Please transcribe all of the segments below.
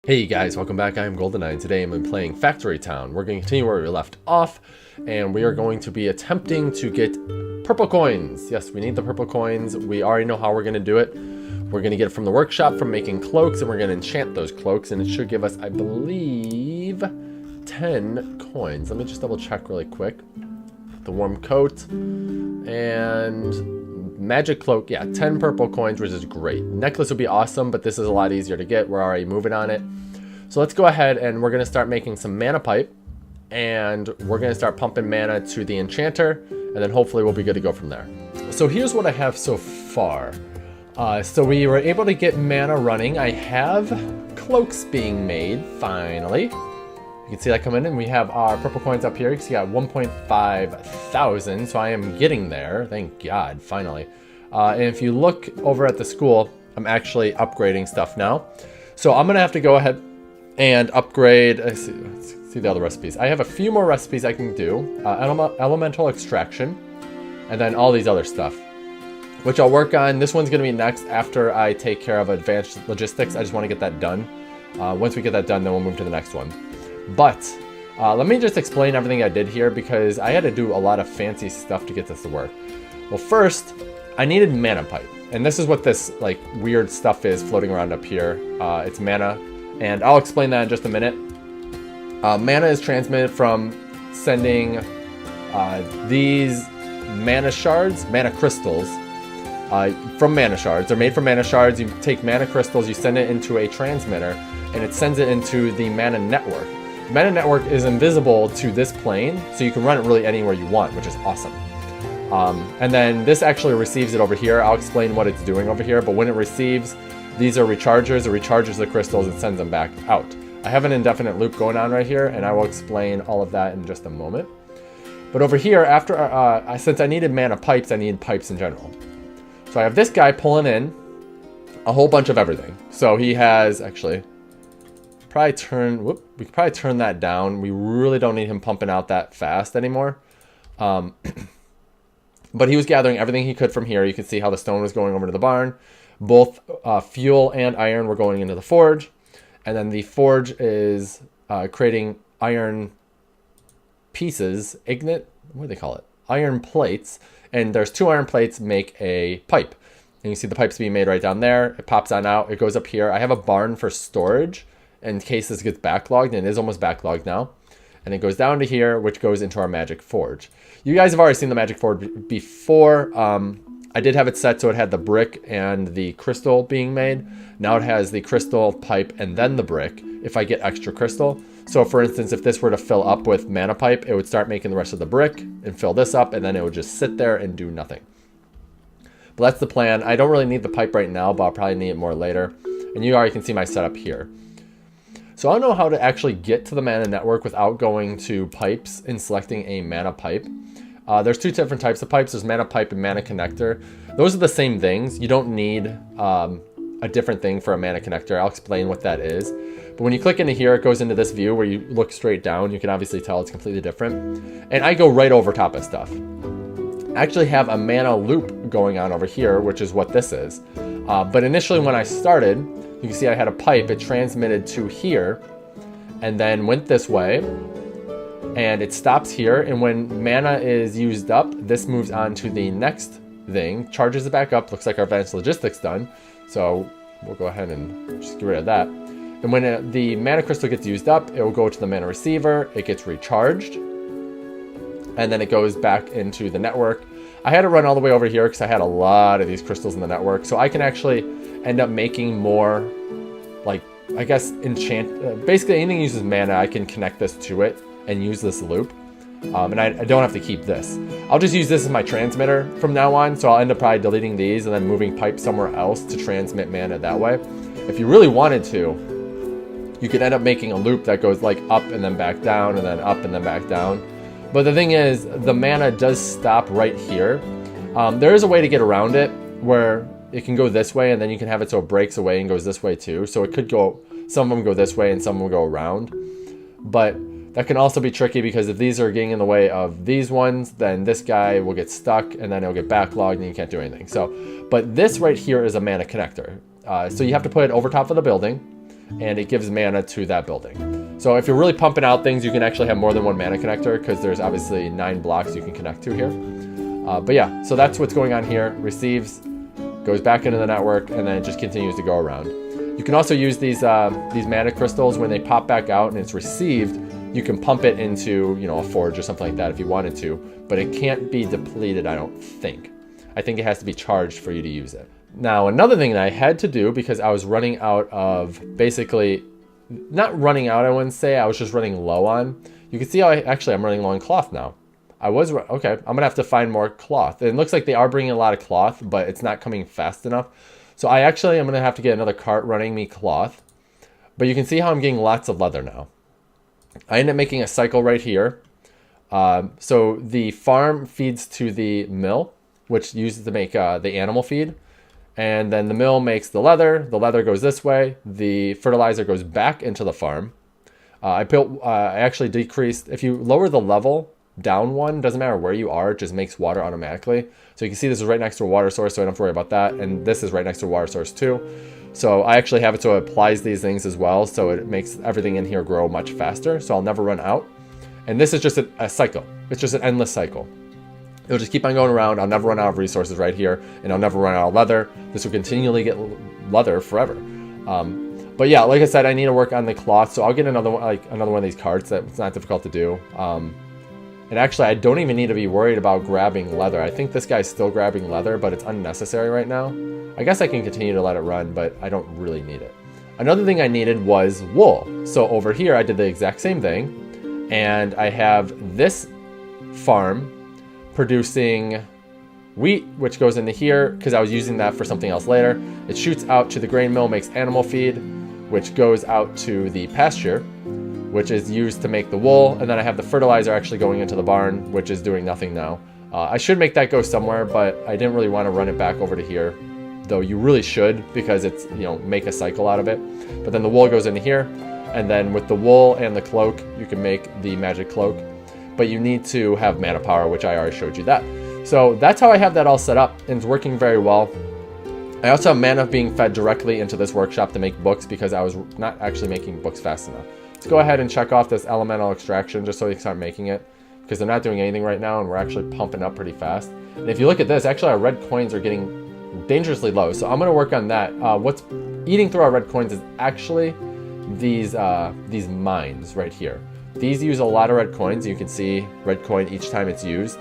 Hey guys, welcome back. I am GoldenKnite. Today I'm playing Factory Town. We're going to continue where we left off, and we are going to be attempting to get purple coins. Yes, we need the purple coins. We already know how we're going to do it. We're going to get it from the workshop from making cloaks, and we're going to enchant those cloaks, and it should give us, I believe, 10 coins. Let me just double check really quick. The warm coat and magic cloak, yeah, 10 purple coins, which is great. Necklace would be awesome, but this is a lot easier to get. We're already moving on it. So let's go ahead and we're going to start making some mana pipe, and we're going to start pumping mana to the enchanter, and then hopefully we'll be good to go from there. So here's what I have so far. So we were able to get mana running. I have cloaks being made, finally. You can see that coming in. We have our purple coins up here. You can see I got 1.5 thousand, so I am getting there. Thank God, finally. And if you look over at the school, I'm actually upgrading stuff now. So I'm gonna have to go ahead and upgrade. Let's see the other recipes. I have a few more recipes I can do. Elemental extraction, and then all these other stuff, which I'll work on. This one's gonna be next after I take care of advanced logistics. I just want to get that done. Once we get that done, then we'll move to the next one. But let me just explain everything I did here, because I had to do a lot of fancy stuff to get this to work. Well, first, I needed mana pipe. And this is what this like weird stuff is floating around up here. It's mana, and I'll explain that in just a minute. Mana is transmitted from sending these mana shards, mana crystals, from mana shards. They're made from mana shards. You take mana crystals, you send it into a transmitter, and it sends it into the mana network. The mana network is invisible to this plane, so you can run it really anywhere you want, which is awesome. And then this actually receives it over here. I'll explain what it's doing over here, but when it receives, these are rechargers. It recharges the crystals and sends them back out. I have an indefinite loop going on right here, and I will explain all of that in just a moment. But over here, after since I needed mana pipes, I need pipes in general. So I have this guy pulling in a whole bunch of everything. So he has actually we could probably turn that down. We really don't need him pumping out that fast anymore. But he was gathering everything he could from here. You can see how the stone was going over to the barn. Both fuel and iron were going into the forge. And then the forge is creating iron pieces, ignite, what do they call it? Iron plates. And there's 2 iron plates make a pipe. And you see the pipes being made right down there. It pops on out. It goes up here. I have a barn for storage in case this gets backlogged, and it is almost backlogged now. And it goes down to here, which goes into our magic forge. You guys have already seen the magic forge before. I did have it set so it had the brick and the crystal being made. Now it has the crystal, pipe, and then the brick if I get extra crystal. So for instance, if this were to fill up with mana pipe, it would start making the rest of the brick and fill this up, and then it would just sit there and do nothing. But that's the plan. I don't really need the pipe right now, but I'll probably need it more later. And you already can see my setup here. So I don't know how to actually get to the mana network without going to pipes and selecting a mana pipe. There's 2 different types of pipes. There's mana pipe and mana connector. Those are the same things. You don't need a different thing for a mana connector. I'll explain what that is. But when you click into here, it goes into this view where you look straight down. You can obviously tell it's completely different. And I go right over top of stuff. I actually have a mana loop going on over here, which is what this is. But initially when I started, you can see I had a pipe. It transmitted to here and then went this way, and it stops here. And when mana is used up, this moves on to the next thing, charges it back up. Looks like our advanced logistics done. So we'll go ahead and just get rid of that. And when the mana crystal gets used up, it will go to the mana receiver. It gets recharged, and then it goes back into the network. I had to run all the way over here because I had a lot of these crystals in the network. So I can actually end up making more, like, I guess, basically anything that uses mana, I can connect this to it and use this loop. And I don't have to keep this. I'll just use this as my transmitter from now on. So I'll end up probably deleting these and then moving pipe somewhere else to transmit mana that way. If you really wanted to, you could end up making a loop that goes like up and then back down and then up and then back down. But the thing is, the mana does stop right here. There is a way to get around it where it can go this way, and then you can have it so it breaks away and goes this way too. So it could go, some of them go this way and some will go around. But that can also be tricky, because if these are getting in the way of these ones, then this guy will get stuck and then it'll get backlogged and you can't do anything. So, but this right here is a mana connector. So you have to put it over top of the building. and it gives mana to that building. So if you're really pumping out things, you can actually have more than one mana connector because there's obviously 9 blocks you can connect to here. But yeah, so that's what's going on here. Receives, goes back into the network, and then it just continues to go around. You can also use these mana crystals when they pop back out and it's received. You can pump it into, a forge or something like that if you wanted to, but it can't be depleted, I don't think. I think it has to be charged for you to use it. Now, another thing that I had to do because I was running out of, basically, not running out, I wouldn't say, I was just running low on. You can see how I'm running low on cloth now. Okay, I'm gonna have to find more cloth. It looks like they are bringing a lot of cloth, but it's not coming fast enough. So I'm gonna have to get another cart running me cloth. But you can see how I'm getting lots of leather now. I end up making a cycle right here. So the farm feeds to the mill, which uses to make the animal feed. And then the mill makes the leather goes this way, the fertilizer goes back into the farm. I actually decreased, if you lower the level down one, doesn't matter where you are, it just makes water automatically. So you can see this is right next to a water source, so I don't have to worry about that. And this is right next to a water source too. So I actually have it so it applies these things as well, so it makes everything in here grow much faster, so I'll never run out. And this is just a cycle. It's just an endless cycle. It'll just keep on going around. I'll never run out of resources right here, and I'll never run out of leather. This will continually get leather forever. But yeah, like I said, I need to work on the cloth, so I'll get another one of these carts. That's not difficult to do. And actually, I don't even need to be worried about grabbing leather. I think this guy's still grabbing leather, but it's unnecessary right now. I guess I can continue to let it run, but I don't really need it. Another thing I needed was wool. So over here, I did the exact same thing. And I have this farm producing wheat, which goes into here because I was using that for something else later. It shoots out to the grain mill, makes animal feed, which goes out to the pasture, which is used to make the wool. And then I have the fertilizer actually going into the barn, which is doing nothing now. I should make that go somewhere, but I didn't really want to run it back over to here, though you really should because it's, make a cycle out of it. But then the wool goes into here, and then with the wool and the cloak, you can make the magic cloak. But you need to have mana power, which I already showed you that. So that's how I have that all set up, and it's working very well. I also have mana being fed directly into this workshop to make books because I was not actually making books fast enough. Let's go ahead and check off this elemental extraction just so we can start making it, because they're not doing anything right now and we're actually pumping up pretty fast. And if you look at this, actually our red coins are getting dangerously low, so I'm going to work on that. What's eating through our red coins is actually these mines right here. These use a lot of red coins. You can see red coin each time it's used.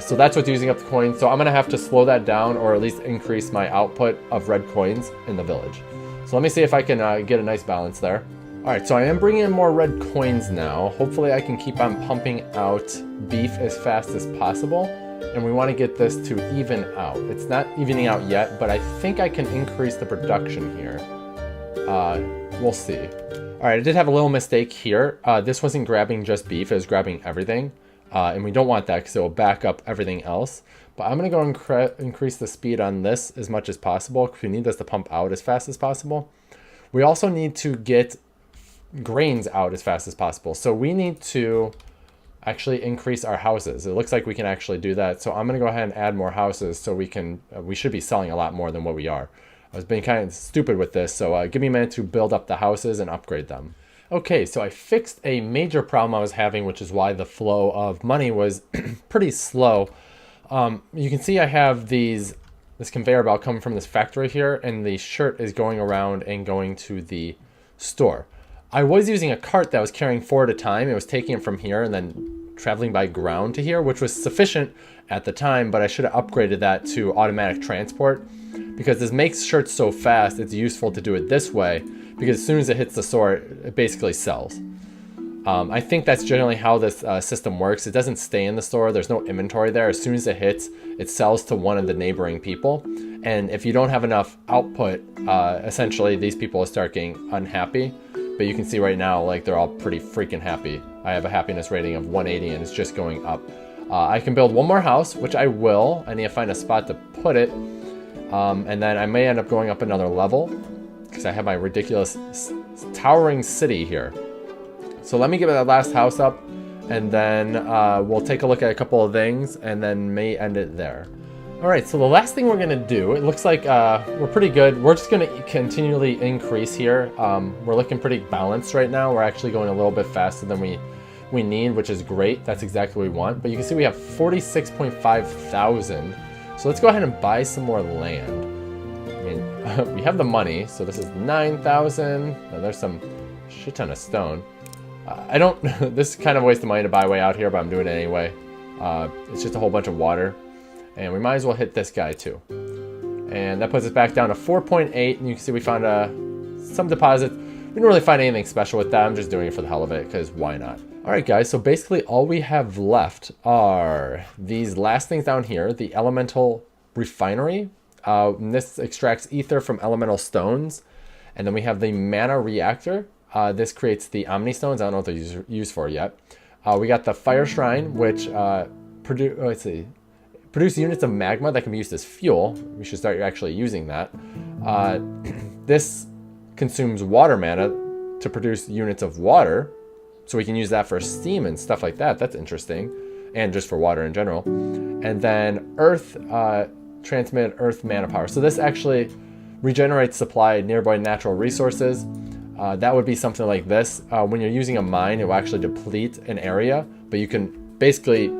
So that's what's using up the coins. So I'm going to have to slow that down, or at least increase my output of red coins in the village. So let me see if I can get a nice balance there. Alright, so I am bringing in more red coins now. Hopefully I can keep on pumping out beef as fast as possible. And we want to get this to even out. It's not evening out yet, but I think I can increase the production here. We'll see. Alright, I did have a little mistake here. This wasn't grabbing just beef, it was grabbing everything. And we don't want that because it will back up everything else. But I'm going to go increase the speed on this as much as possible because we need this to pump out as fast as possible. We also need to get grains out as fast as possible. So we need to actually increase our houses. It looks like we can actually do that. So I'm going to go ahead and add more houses so we should be selling a lot more than what we are. I was being kind of stupid with this, so give me a minute to build up the houses and upgrade them. Okay, so I fixed a major problem I was having, which is why the flow of money was pretty slow. You can see I have this conveyor belt coming from this factory here, and the shirt is going around and going to the store. I was using a cart that was carrying 4 at a time. It was taking it from here and then traveling by ground to here, which was sufficient at the time, but I should have upgraded that to automatic transport because this makes shirts so fast, it's useful to do it this way because as soon as it hits the store, it basically sells. I think that's generally how this system works. It doesn't stay in the store. There's no inventory there. As soon as it hits, it sells to one of the neighboring people. And if you don't have enough output, essentially these people will start getting unhappy. But you can see right now, like, they're all pretty freaking happy. I have a happiness rating of 180 and it's just going up. I can build one more house, which I will. I need to find a spot to put it. And then I may end up going up another level because I have my ridiculous towering city here. So let me get that last house up and then we'll take a look at a couple of things and then may end it there. All right, so the last thing we're gonna do, it looks like we're pretty good. We're just gonna continually increase here. We're looking pretty balanced right now. We're actually going a little bit faster than we need, which is great. That's exactly what we want. But you can see we have 46.5 thousand. So let's go ahead and buy some more land. I mean, we have the money, so this is 9,000. And there's some shit ton of stone. I don't, this is kind of a waste of money to buy way out here, but I'm doing it anyway. It's just a whole bunch of water. And we might as well hit this guy too. And that puts us back down to 4.8. And you can see we found some deposits. We didn't really find anything special with that. I'm just doing it for the hell of it, because why not? All right, guys. So basically all we have left are these last things down here. The elemental refinery. And this extracts ether from elemental stones. And then we have the mana reactor. This creates the Omni Stones. I don't know what they're used for yet. We got the Fire Shrine, which produce units of magma that can be used as fuel. We should start actually using that. This consumes water mana to produce units of water. So we can use that for steam and stuff like that. That's interesting. And just for water in general. And then earth, transmit earth mana power. So this actually regenerates supply nearby natural resources. That would be something like this. When you're using a mine, it will actually deplete an area, but you can basically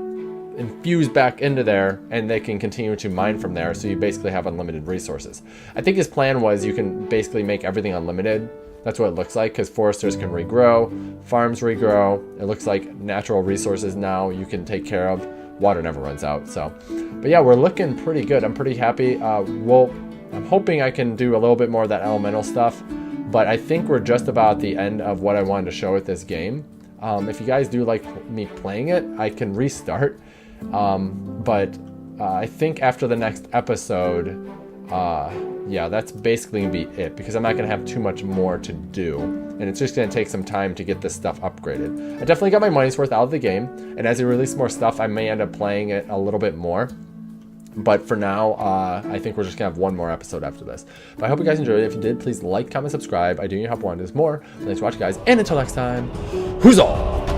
infuse back into there and they can continue to mine from there. So you basically have unlimited resources. I think his plan was you can basically make everything unlimited. That's what it looks like, because foresters can regrow, farms regrow. It looks like natural resources now you can take care of. Water never runs out. So, but yeah, we're looking pretty good. I'm pretty happy. I'm hoping I can do a little bit more of that elemental stuff, but I think we're just about the end of what I wanted to show with this game. If you guys do like me playing it, I can restart. But I think after the next episode, yeah, that's basically gonna be it, because I'm not gonna have too much more to do, and it's just gonna take some time to get this stuff upgraded. I definitely got my money's worth out of the game, and as they release more stuff, I may end up playing it a little bit more. But for now, I think we're just gonna have one more episode after this. But I hope you guys enjoyed it. If you did, please like, comment, subscribe. I do need help wanting to do more. Thanks for watching, guys, and until next time, who's all?